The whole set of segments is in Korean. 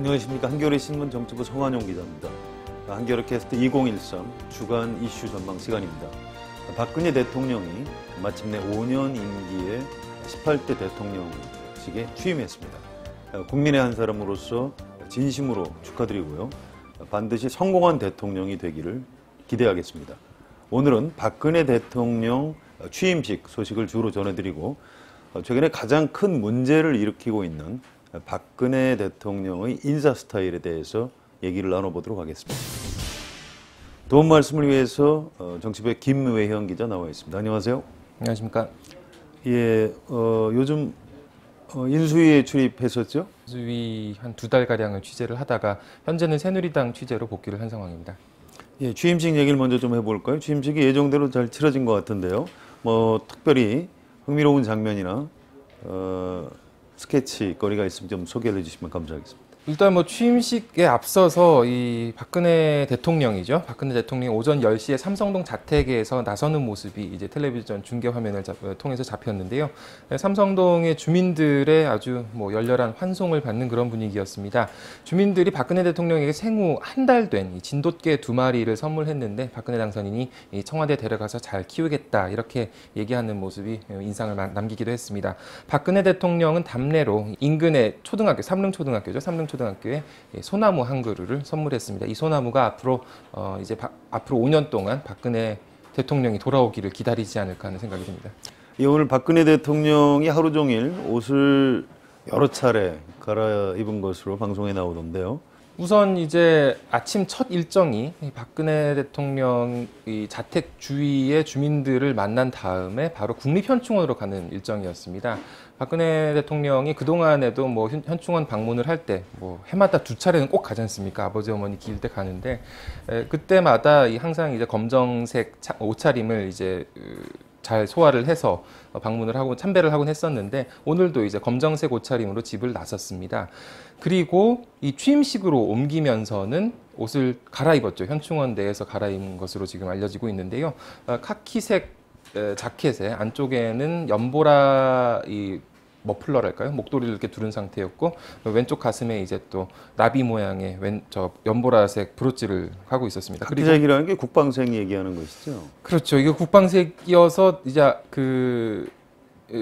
안녕하십니까. 한겨레 신문 정치부 성환용 기자입니다. 한겨레 캐스트 2013 주간 이슈 전망 시간입니다. 박근혜 대통령이 마침내 5년 임기의 18대 대통령직에 취임했습니다. 국민의 한 사람으로서 진심으로 축하드리고요. 반드시 성공한 대통령이 되기를 기대하겠습니다. 오늘은 박근혜 대통령 취임식 소식을 주로 전해드리고 최근에 가장 큰 문제를 일으키고 있는 박근혜 대통령의 인사 스타일에 대해서 얘기를 나눠보도록 하겠습니다. 도움 말씀을 위해서 정치부의 김외현 기자 나와 있습니다. 안녕하세요. 안녕하십니까. 예, 요즘 인수위에 출입했었죠? 인수위 한 2달가량을 취재를 하다가 현재는 새누리당 취재로 복귀를 한 상황입니다. 예, 취임식 얘기를 먼저 좀 해볼까요? 취임식이 예정대로 잘 치러진 것 같은데요. 뭐 특별히 흥미로운 장면이나 스케치 거리가 있으면 좀 소개를 해주시면 감사하겠습니다. 일단 뭐 취임식에 앞서서 이 박근혜 대통령이죠. 박근혜 대통령이 오전 10시에 삼성동 자택에서 나서는 모습이 이제 텔레비전 중계 화면을 통해서 잡혔는데요. 삼성동의 주민들의 아주 뭐 열렬한 환송을 받는 그런 분위기였습니다. 주민들이 박근혜 대통령에게 생후 한 달 된 진돗개 2마리를 선물했는데 박근혜 당선인이 이 청와대 데려가서 잘 키우겠다 이렇게 얘기하는 모습이 인상을 남기기도 했습니다. 박근혜 대통령은 답례로 인근의 초등학교, 삼릉초등학교죠. 삼릉초등학교에 소나무 한 그루를 선물했습니다. 이 소나무가 앞으로 이제 앞으로 5년 동안 박근혜 대통령이 돌아오기를 기다리지 않을까 하는 생각이 듭니다. 예, 오늘 박근혜 대통령이 하루 종일 옷을 여러 차례 갈아입은 것으로 방송에 나오던데요. 우선 이제 아침 첫 일정이 박근혜 대통령 이 자택 주위의 주민들을 만난 다음에 바로 국립현충원으로 가는 일정이었습니다. 박근혜 대통령이 그동안에도 뭐 현충원 방문을 할 때 뭐 해마다 2차례는 꼭 가지 않습니까? 아버지 어머니 기일 때 가는데 그때마다 항상 이제 검정색 옷차림을 이제 잘 소화를 해서 방문을 하고 참배를 하곤 했었는데 오늘도 이제 검정색 옷차림으로 집을 나섰습니다. 그리고 이 취임식으로 옮기면서는 옷을 갈아입었죠. 현충원 내에서 갈아입은 것으로 지금 알려지고 있는데요. 카키색 자켓에 안쪽에는 연보라 이 머플러랄까요? 목도리를 이렇게 두른 상태였고 왼쪽 가슴에 이제 또 나비 모양의 연보라색 브로치를 하고 있었습니다. 카키색이라는 게 국방색 얘기하는 것이죠? 그렇죠. 이게 국방색이어서 이제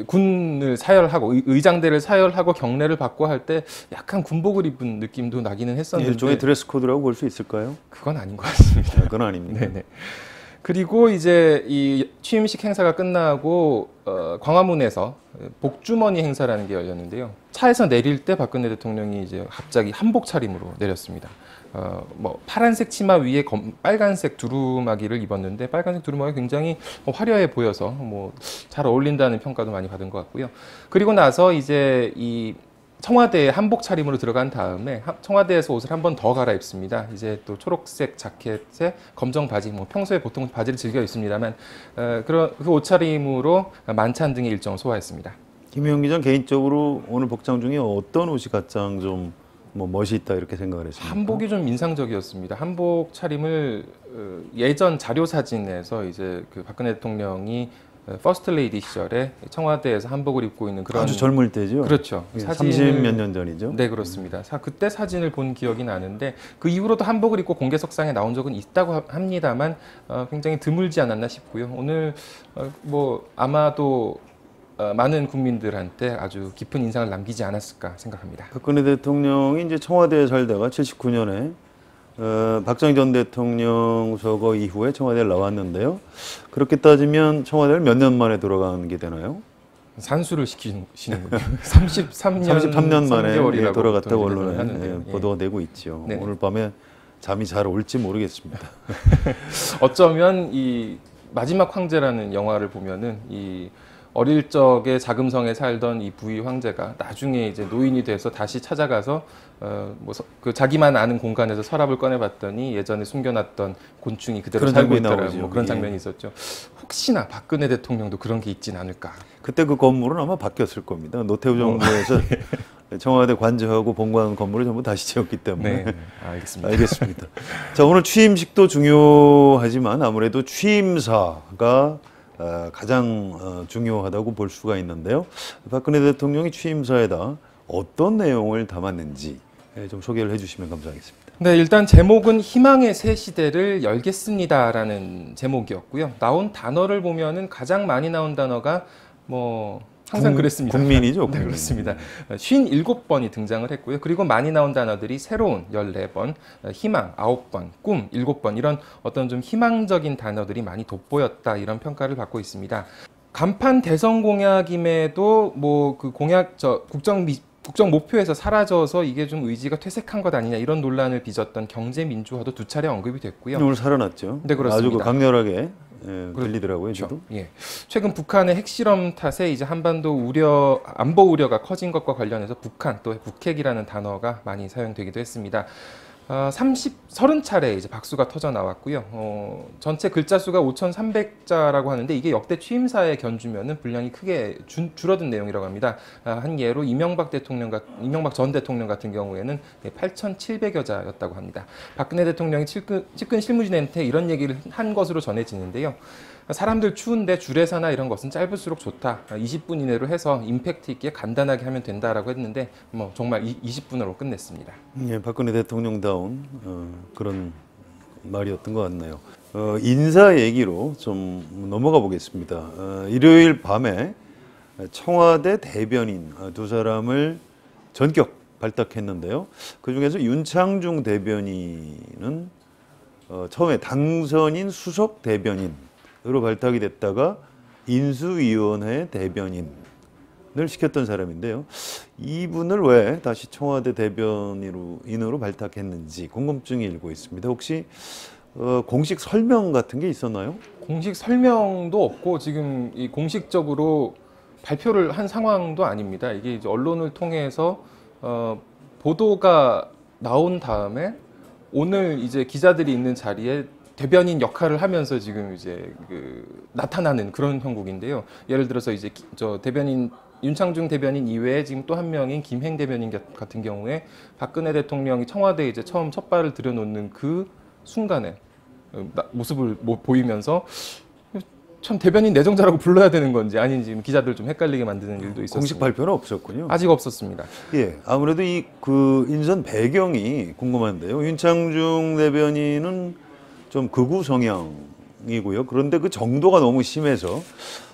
군을 사열하고 의장대를 사열하고 경례를 받고 할 때 약간 군복을 입은 느낌도 나기는 했었는데 일종의 드레스 코드라고 볼 수 있을까요? 그건 아닌 것 같습니다. 그건 아닙니다. 네네. 그리고 이제 이 취임식 행사가 끝나고 광화문에서 복주머니 행사라는 게 열렸는데요. 차에서 내릴 때 박근혜 대통령이 이제 갑자기 한복 차림으로 내렸습니다. 뭐 파란색 치마 위에 빨간색 두루마기를 입었는데 빨간색 두루마기가 굉장히 화려해 보여서 뭐 잘 어울린다는 평가도 많이 받은 것 같고요. 그리고 나서 이제 이 청와대에 한복 차림으로 들어간 다음에 청와대에서 옷을 한 번 더 갈아입습니다. 이제 또 초록색 자켓에 검정 바지, 뭐 평소에 보통 바지를 즐겨 입습니다만 그 옷차림으로 만찬 등의 일정을 소화했습니다. 김혜영 기자 개인적으로 오늘 복장 중에 어떤 옷이 가장 좀 뭐 멋이 있다 이렇게 생각을 했습니까? 한복이 좀 인상적이었습니다. 한복 차림을 예전 자료 사진에서 이제 그 박근혜 대통령이 퍼스트 레이디 시절에 청와대에서 한복을 입고 있는 그런 아주 젊을 때죠. 그렇죠. 예, 사진을 30 몇 년 전이죠. 네, 그렇습니다. 그때 사진을 본 기억이 나는데 그 이후로도 한복을 입고 공개석상에 나온 적은 있다고 합니다만 굉장히 드물지 않았나 싶고요. 오늘 뭐 아마도 많은 국민들한테 아주 깊은 인상을 남기지 않았을까 생각합니다. 박근혜 대통령이 이제 청와대에 살다가 79년에 박정희 전 대통령 서거 이후에 청와대를 나왔는데요. 그렇게 따지면 청와대를 몇 년 만에 돌아간 게 되나요? 산수를 시키시는군요. 33년 만에 돌아갔다고 언론에 보도가 되고 있죠. 네. 오늘 밤에 잠이 잘 올지 모르겠습니다. 어쩌면 이 마지막 황제라는 영화를 보면은 이 어릴 적에 자금성에 살던 이 부위 황제가 나중에 이제 노인이 돼서 다시 찾아가서 그 자기만 아는 공간에서 서랍을 꺼내봤더니 예전에 숨겨놨던 곤충이 그대로 살고 있더라고요. 뭐 그런 장면이 있었죠. 혹시나 박근혜 대통령도 그런 게 있진 않을까. 그때 그 건물은 아마 바뀌었을 겁니다. 노태우 정부에서 청와대 관저하고 본관 건물을 전부 다시 지었기 때문에. 네, 알겠습니다. 알겠습니다. 자, 오늘 취임식도 중요하지만 아무래도 취임사가 가장 중요하다고 볼 수가 있는데요. 박근혜 대통령이 취임사에다 어떤 내용을 담았는지 좀 소개를 해주시면 감사하겠습니다. 네, 일단 제목은 희망의 새 시대를 열겠습니다라는 제목이었고요. 나온 단어를 보면은 가장 많이 나온 단어가 뭐 항상 그랬습니다. 국민이죠. 네, 국민. 그렇습니다. 57번이 등장을 했고요. 그리고 많이 나온 단어들이 새로운 14번, 희망 9번, 꿈 7번 이런 어떤 좀 희망적인 단어들이 많이 돋보였다 이런 평가를 받고 있습니다. 간판 대선 공약임에도 뭐 그 공약 국정 목표에서 사라져서 이게 좀 의지가 퇴색한 것 아니냐 이런 논란을 빚었던 경제 민주화도 두 차례 언급이 됐고요. 오늘 살아났죠. 네, 그렇습니다. 아주 강렬하게 들리더라고요. 저도. 예. 최근 북한의 핵실험 탓에 이제 한반도 안보 우려가 커진 것과 관련해서 북한 또 북핵이라는 단어가 많이 사용되기도 했습니다. 30차례 이제 박수가 터져 나왔고요. 전체 글자 수가 5,300자라고 하는데 이게 역대 취임사에 견주면은 분량이 크게 줄어든 내용이라고 합니다. 한 예로 이명박 전 대통령 같은 경우에는 8,700여 자였다고 합니다. 박근혜 대통령이 측근 실무진한테 이런 얘기를 한 것으로 전해지는데요. 사람들 추운데 주례사나 이런 것은 짧을수록 좋다. 20분 이내로 해서 임팩트 있게 간단하게 하면 된다라고 했는데 뭐 정말 20분으로 끝냈습니다. 예, 박근혜 대통령다운 그런 말이었던 것 같네요. 인사 얘기로 좀 넘어가 보겠습니다. 일요일 밤에 청와대 대변인 두 사람을 전격 발탁했는데요. 그중에서 윤창중 대변인은 처음에 당선인 수석 대변인으로 발탁이 됐다가 인수위원회 대변인을 시켰던 사람인데요. 이분을 왜 다시 청와대 대변인으로 발탁했는지 궁금증이 일고 있습니다. 혹시 공식 설명 같은 게 있었나요? 공식 설명도 없고 지금 이 공식적으로 발표를 한 상황도 아닙니다. 이게 이제 언론을 통해서 보도가 나온 다음에 오늘 이제 기자들이 있는 자리에 대변인 역할을 하면서 지금 이제 나타나는 그런 형국인데요. 예를 들어서 이제 윤창중 대변인 이외에 지금 또 한 명인 김행 대변인 같은 경우에 박근혜 대통령이 청와대에 이제 처음 첫 발을 들여놓는 그 순간에 모습을 보이면서 참 대변인 내정자라고 불러야 되는 건지 아닌지 기자들 좀 헷갈리게 만드는 일도 있었습니다. 공식 발표는 없었군요. 아직 없었습니다. 예, 아무래도 그 인선 배경이 궁금한데요. 윤창중 대변인은 좀 극우 성향이고요. 그런데 그 정도가 너무 심해서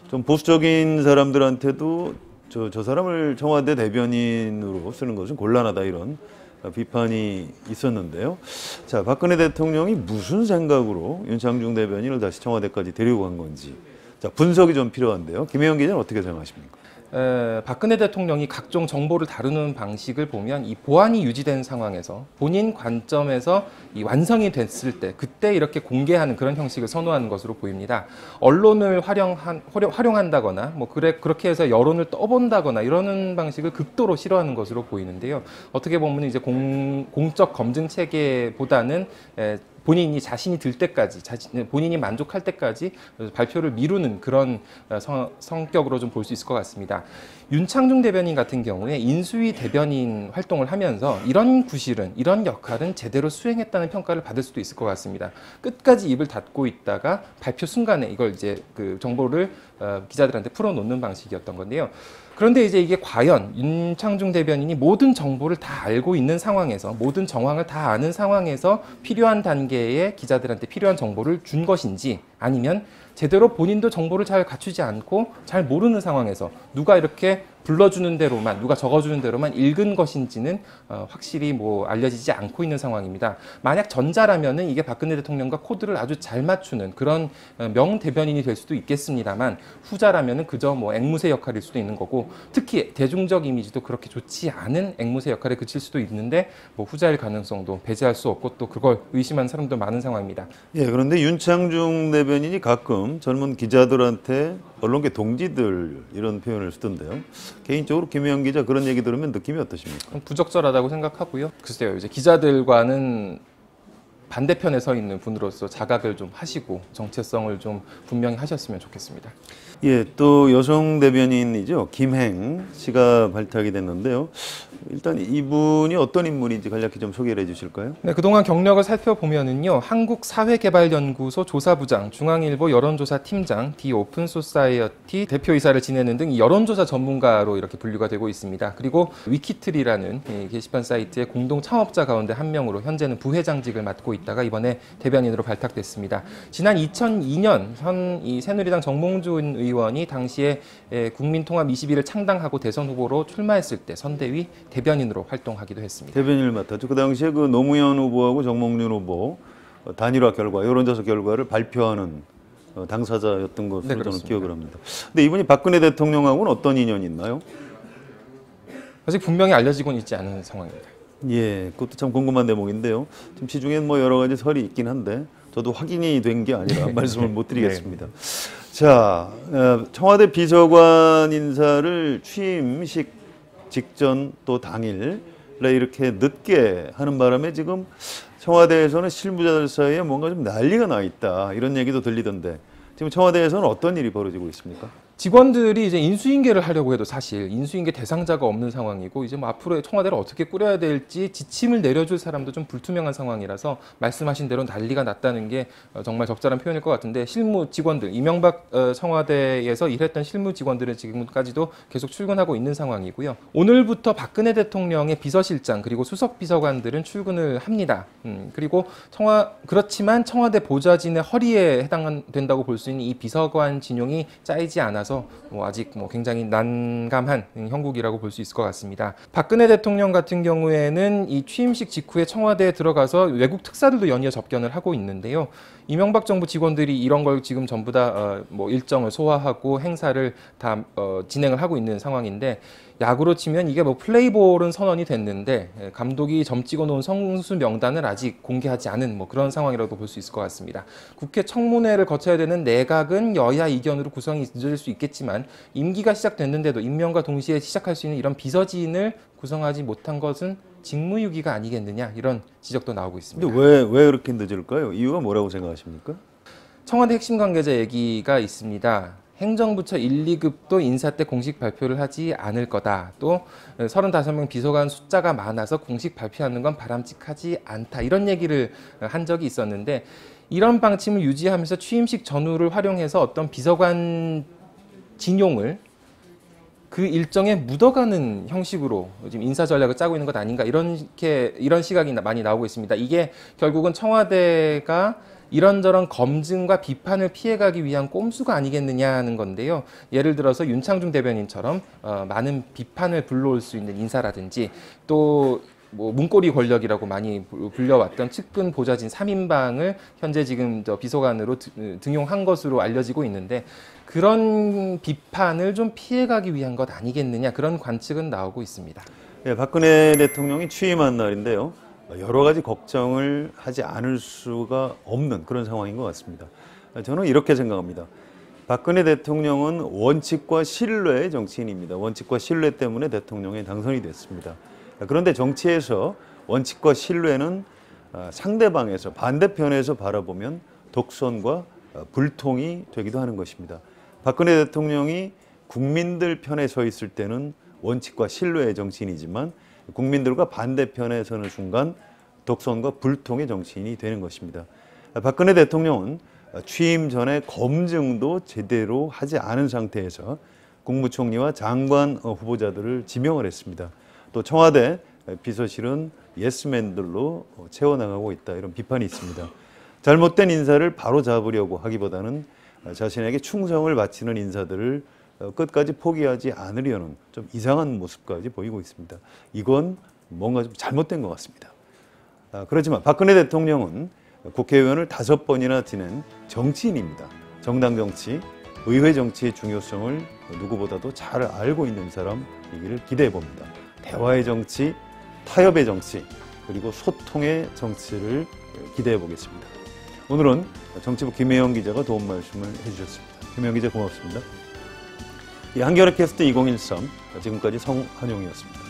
좀 보수적인 사람들한테도 저 사람을 청와대 대변인으로 쓰는 것은 곤란하다 이런 비판이 있었는데요. 자, 박근혜 대통령이 무슨 생각으로 윤창중 대변인을 다시 청와대까지 데리고 간 건지 자, 분석이 좀 필요한데요. 김혜영 기자는 어떻게 생각하십니까? 박근혜 대통령이 각종 정보를 다루는 방식을 보면 이 보안이 유지된 상황에서 본인 관점에서 이 완성이 됐을 때 그때 이렇게 공개하는 그런 형식을 선호하는 것으로 보입니다. 언론을 활용한다거나 뭐 그렇게 해서 여론을 떠본다거나 이러는 방식을 극도로 싫어하는 것으로 보이는데요. 어떻게 보면 이제 공적 검증 체계보다는 본인이 자신이 들 때까지, 본인이 만족할 때까지 발표를 미루는 그런 성격으로 좀 볼 수 있을 것 같습니다. 윤창중 대변인 같은 경우에 인수위 대변인 활동을 하면서 이런 구실은, 이런 역할은 제대로 수행했다는 평가를 받을 수도 있을 것 같습니다. 끝까지 입을 닫고 있다가 발표 순간에 이걸 이제 그 정보를 기자들한테 풀어놓는 방식이었던 건데요. 그런데 이제 이게 과연 윤창중 대변인이 모든 정보를 다 알고 있는 상황에서, 모든 정황을 다 아는 상황에서 필요한 단계에 기자들한테 필요한 정보를 준 것인지, 아니면 제대로 본인도 정보를 잘 갖추지 않고 잘 모르는 상황에서 누가 이렇게 불러주는 대로만, 누가 적어주는 대로만 읽은 것인지는 확실히 뭐 알려지지 않고 있는 상황입니다. 만약 전자라면은 이게 박근혜 대통령과 코드를 아주 잘 맞추는 그런 명 대변인이 될 수도 있겠습니다만, 후자라면은 그저 뭐 앵무새 역할일 수도 있는 거고, 특히 대중적 이미지도 그렇게 좋지 않은 앵무새 역할에 그칠 수도 있는데, 뭐 후자일 가능성도 배제할 수 없고 또 그걸 의심하는 사람도 많은 상황입니다. 예, 그런데 윤창중 대변인이 가끔 젊은 기자들한테 언론계 동지들 이런 표현을 쓰던데요. 개인적으로 김혜영 기자 그런 얘기 들으면 느낌이 어떠십니까? 부적절하다고 생각하고요. 글쎄요, 이제 기자들과는 반대편에 서 있는 분으로서 자각을 좀 하시고 정체성을 좀 분명히 하셨으면 좋겠습니다. 예, 또 여성 대변인이죠. 김행 씨가 발탁이 됐는데요. 일단 이분이 어떤 인물인지 간략히 좀 소개를 해주실까요? 네, 그동안 경력을 살펴보면은요, 한국사회개발연구소 조사부장, 중앙일보 여론조사 팀장, 디 오픈소사이어티 대표이사를 지내는 등 여론조사 전문가로 이렇게 분류가 되고 있습니다. 그리고 위키트리라는 이 게시판 사이트의 공동 창업자 가운데 한 명으로 현재는 부회장직을 맡고 있다가 이번에 대변인으로 발탁됐습니다. 지난 2002년 이 새누리당 정몽준 의원이 당시에 국민통합 21을 창당하고 대선 후보로 출마했을 때 선대위 대변인으로 활동하기도 했습니다. 대변인을 맡았죠. 그 당시에 그 노무현 후보하고 정몽준 후보 단일화 결과, 여론조사 결과를 발표하는 당사자였던 것으로 네, 저는 그렇습니다. 기억을 합니다. 근데 이분이 박근혜 대통령하고는 어떤 인연이 있나요? 아직 분명히 알려지고는 있지 않은 상황입니다. 예, 그것도 참 궁금한 대목인데요. 지금 시중엔 뭐 여러 가지 설이 있긴 한데 저도 확인이 된 게 아니라 말씀을 못 드리겠습니다. 자, 청와대 비서관 인사를 취임식 직전 또 당일에 이렇게 늦게 하는 바람에 지금 청와대에서는 실무자들 사이에 뭔가 좀 난리가 나 있다 이런 얘기도 들리던데 지금 청와대에서는 어떤 일이 벌어지고 있습니까? 직원들이 이제 인수인계를 하려고 해도 사실 인수인계 대상자가 없는 상황이고 이제 뭐 앞으로 청와대를 어떻게 꾸려야 될지 지침을 내려줄 사람도 좀 불투명한 상황이라서 말씀하신 대로 난리가 났다는 게 정말 적절한 표현일 것 같은데 실무 직원들, 이명박 청와대에서 일했던 실무 직원들은 지금까지도 계속 출근하고 있는 상황이고요. 오늘부터 박근혜 대통령의 비서실장 그리고 수석 비서관들은 출근을 합니다. 그리고 그렇지만 청와대 보좌진의 허리에 해당된다고 볼 수 있는 이 비서관 진용이 짜이지 않아서 아직 굉장히 난감한 형국이라고 볼 수 있을 것 같습니다. 박근혜 대통령 같은 경우에는 이 취임식 직후에 청와대에 들어가서 외국 특사들도 연이어 접견을 하고 있는데요. 이명박 정부 직원들이 이런 걸 지금 전부 다 일정을 소화하고 행사를 다 진행을 하고 있는 상황인데 야구로 치면 이게 플레이볼은 선언이 됐는데 감독이 점 찍어 놓은 선수 명단을 아직 공개하지 않은 그런 상황이라고 볼 수 있을 것 같습니다. 국회 청문회를 거쳐야 되는 내각은 여야 이견으로 구성이 늦어질 수 있겠지만 임기가 시작됐는데도 임명과 동시에 시작할 수 있는 이런 비서진을 구성하지 못한 것은 직무유기가 아니겠느냐 이런 지적도 나오고 있습니다. 근데 왜 그렇게 늦을까요? 이유가 뭐라고 생각하십니까? 청와대 핵심 관계자 얘기가 있습니다. 행정부처 1, 2급도 인사 때 공식 발표를 하지 않을 거다. 또 35명 비서관 숫자가 많아서 공식 발표하는 건 바람직하지 않다. 이런 얘기를 한 적이 있었는데 이런 방침을 유지하면서 취임식 전후를 활용해서 어떤 비서관 진용을 그 일정에 묻어가는 형식으로 지금 인사 전략을 짜고 있는 것 아닌가 이런 시각이 많이 나오고 있습니다. 이게 결국은 청와대가 이런저런 검증과 비판을 피해가기 위한 꼼수가 아니겠느냐는 건데요. 예를 들어서 윤창중 대변인처럼 많은 비판을 불러올 수 있는 인사라든지 또 문고리 권력이라고 많이 불려왔던 측근 보좌진 3인방을 현재 지금 비서관으로 등용한 것으로 알려지고 있는데 그런 비판을 좀 피해가기 위한 것 아니겠느냐 그런 관측은 나오고 있습니다. 네, 박근혜 대통령이 취임한 날인데요. 여러 가지 걱정을 하지 않을 수가 없는 그런 상황인 것 같습니다. 저는 이렇게 생각합니다. 박근혜 대통령은 원칙과 신뢰의 정치인입니다. 원칙과 신뢰 때문에 대통령에 당선이 됐습니다. 그런데 정치에서 원칙과 신뢰는 상대방에서 반대편에서 바라보면 독선과 불통이 되기도 하는 것입니다. 박근혜 대통령이 국민들 편에 서 있을 때는 원칙과 신뢰의 정치인이지만 국민들과 반대편에 서는 순간 독선과 불통의 정치인이 되는 것입니다. 박근혜 대통령은 취임 전에 검증도 제대로 하지 않은 상태에서 국무총리와 장관 후보자들을 지명을 했습니다. 또 청와대 비서실은 예스맨들로 채워나가고 있다 이런 비판이 있습니다. 잘못된 인사를 바로잡으려고 하기보다는 자신에게 충성을 바치는 인사들을 끝까지 포기하지 않으려는 좀 이상한 모습까지 보이고 있습니다. 이건 뭔가 좀 잘못된 것 같습니다. 그렇지만 박근혜 대통령은 국회의원을 5번이나 지낸 정치인입니다. 정당 정치, 의회 정치의 중요성을 누구보다도 잘 알고 있는 사람이기를 기대해 봅니다. 대화의 정치, 타협의 정치, 그리고 소통의 정치를 기대해 보겠습니다. 오늘은 정치부 김혜영 기자가 도움 말씀을 해주셨습니다. 김혜영 기자 고맙습니다. 한겨레 캐스트 2013 지금까지 성한용이었습니다.